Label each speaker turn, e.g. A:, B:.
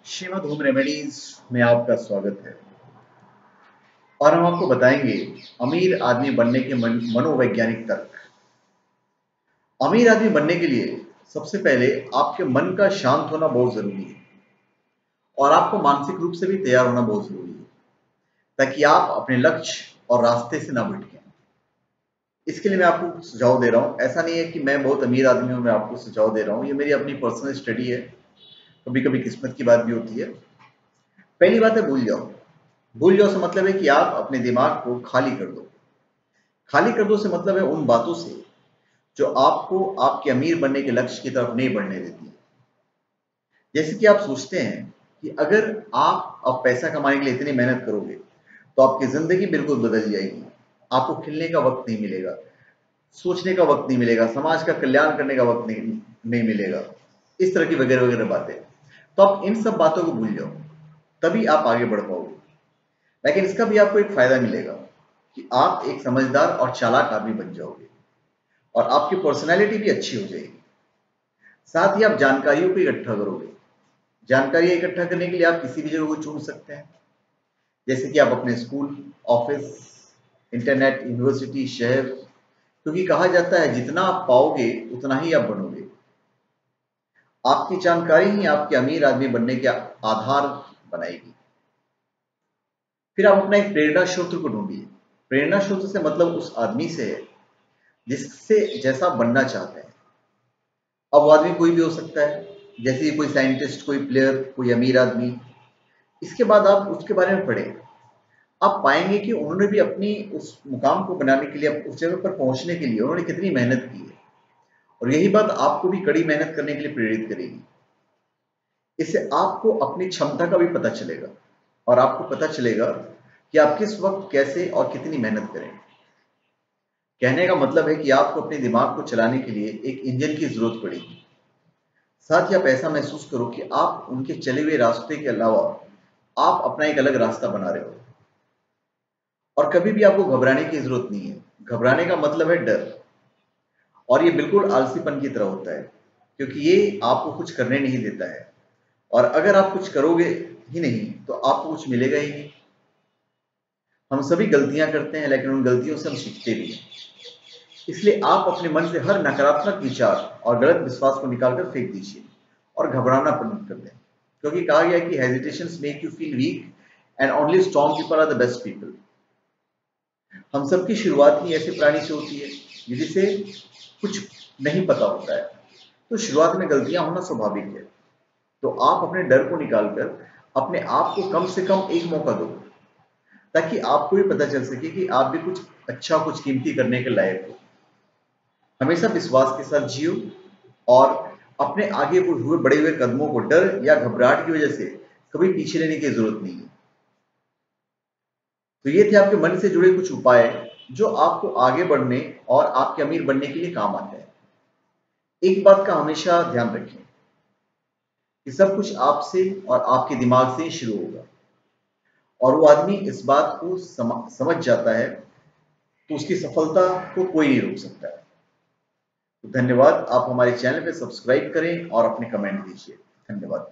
A: Shrimad home remedies में आपका स्वागत है और हम आपको बताएंगे अमीर आदमी बनने के मनोवैज्ञानिक तर्क। अमीर आदमी बनने के लिए सबसे पहले आपके मन का शांत होना बहुत जरूरी है और आपको मानसिक रूप से भी तैयार होना बहुत जरूरी है ताकि आप अपने लक्ष्य और रास्ते से ना भटकें। इसके लिए मैं आपको सुझाव दे रहा हूं। ऐसा नहीं है कि मैं बहुत अमीर आदमी हूं, मैं आपको सुझाव दे रहा हूं। ये मेरी अपनी पर्सनल स्टडी है। कभी कभी किस्मत की बात भी होती है। पहली बात है, भूल जाओ। भूल जाओ से मतलब है कि आप अपने दिमाग को खाली कर दो। खाली कर दो से मतलब है उन बातों से जो आपको आपके अमीर बनने के लक्ष्य की तरफ नहीं बढ़ने देती। जैसे कि आप सोचते हैं कि अगर आप अब पैसा कमाने के लिए इतनी मेहनत करोगे तो आपकी जिंदगी बिल्कुल बदल जाएगी। आपको खिलने का वक्त नहीं मिलेगा, सोचने का वक्त नहीं मिलेगा, समाज का कल्याण करने का वक्त नहीं मिलेगा, इस तरह की वगैरह वगैरह बातें। तो आप इन सब बातों को भूल जाओ, तभी आप आगे बढ़ पाओगे। लेकिन इसका भी आपको एक फायदा मिलेगा कि आप एक समझदार और चालाक आदमी बन जाओगे और आपकी पर्सनैलिटी भी अच्छी हो जाएगी। साथ ही आप जानकारियों को इकट्ठा करोगे। जानकारी इकट्ठा करने के लिए आप किसी भी जगह को चुन सकते हैं, जैसे कि आप अपने स्कूल, ऑफिस, इंटरनेट, यूनिवर्सिटी, शहर, क्योंकि कहा जाता है जितना आप पाओगे उतना ही आप बनोगे। आपकी जानकारी ही आपके अमीर आदमी बनने के आधार बनाएगी। फिर आप अपना एक प्रेरणा स्रोत को ढूंढिए। प्रेरणा स्रोत से मतलब उस आदमी से है जिससे जैसा बनना चाहते हैं। अब वो आदमी कोई भी हो सकता है, जैसे कोई साइंटिस्ट, कोई प्लेयर, कोई अमीर आदमी। इसके बाद आप उसके बारे में पढ़ें। आप पाएंगे कि उन्होंने भी अपनी उस मुकाम को बनाने के लिए, उस जगह पर पहुंचने के लिए उन्होंने कितनी मेहनत की है। और यही बात आपको भी कड़ी मेहनत करने के लिए प्रेरित करेगी। इससे आपको अपनी क्षमता का भी पता चलेगा और आपको पता चलेगा कि आप किस वक्त कैसे और कितनी मेहनत करें। कहने का मतलब है कि आपको अपने दिमाग को चलाने के लिए एक इंजन की जरूरत पड़ेगी। साथ ही आप ऐसा महसूस करो कि आप उनके चले हुए रास्ते के अलावा आप अपना एक अलग रास्ता बना रहे हो। और कभी भी आपको घबराने की जरूरत नहीं है। घबराने का मतलब है डर, और ये बिल्कुल आलसीपन की तरह होता है, क्योंकि ये आपको कुछ करने नहीं देता है। और अगर आप कुछ करोगे ही नहीं तो आपको कुछ मिलेगा ही नहीं। हम सभी गलतियां करते हैं, लेकिन उन गलतियों से हम सीखते भी हैं। इसलिए आप अपने मन से हर नकारात्मक विचार और गलत विश्वास को निकालकर फेंक दीजिए और घबराना बंद कर दें, क्योंकि कहा गया है कि hesitations make you feel weak and only strong people are the best people. हम सबकी शुरुआत ही ऐसे प्राणी से होती है जिसे कुछ नहीं पता होता है। तो शुरुआत में गलतियां होना स्वाभाविक है। तो आप अपने डर को निकालकर अपने आप को कम से कम एक मौका दो, ताकि आपको भी पता चल सके कि आप भी कुछ अच्छा, कुछ कीमती करने के लायक हो। हमेशा विश्वास के साथ जियो और अपने आगे हुए बढ़े हुए कदमों को डर या घबराहट की वजह से कभी पीछे लेने की जरूरत नहीं है। तो ये थे आपके मन से जुड़े कुछ उपाय जो आपको आगे बढ़ने और आपके अमीर बनने के लिए काम आते हैं। एक बात का हमेशा ध्यान रखें कि सब कुछ आपसे और आपके दिमाग से ही शुरू होगा, और वो आदमी इस बात को समझ जाता है तो उसकी सफलता को कोई नहीं रोक सकता है। तो धन्यवाद। आप हमारे चैनल पे सब्सक्राइब करें और अपने कमेंट दीजिए। धन्यवाद।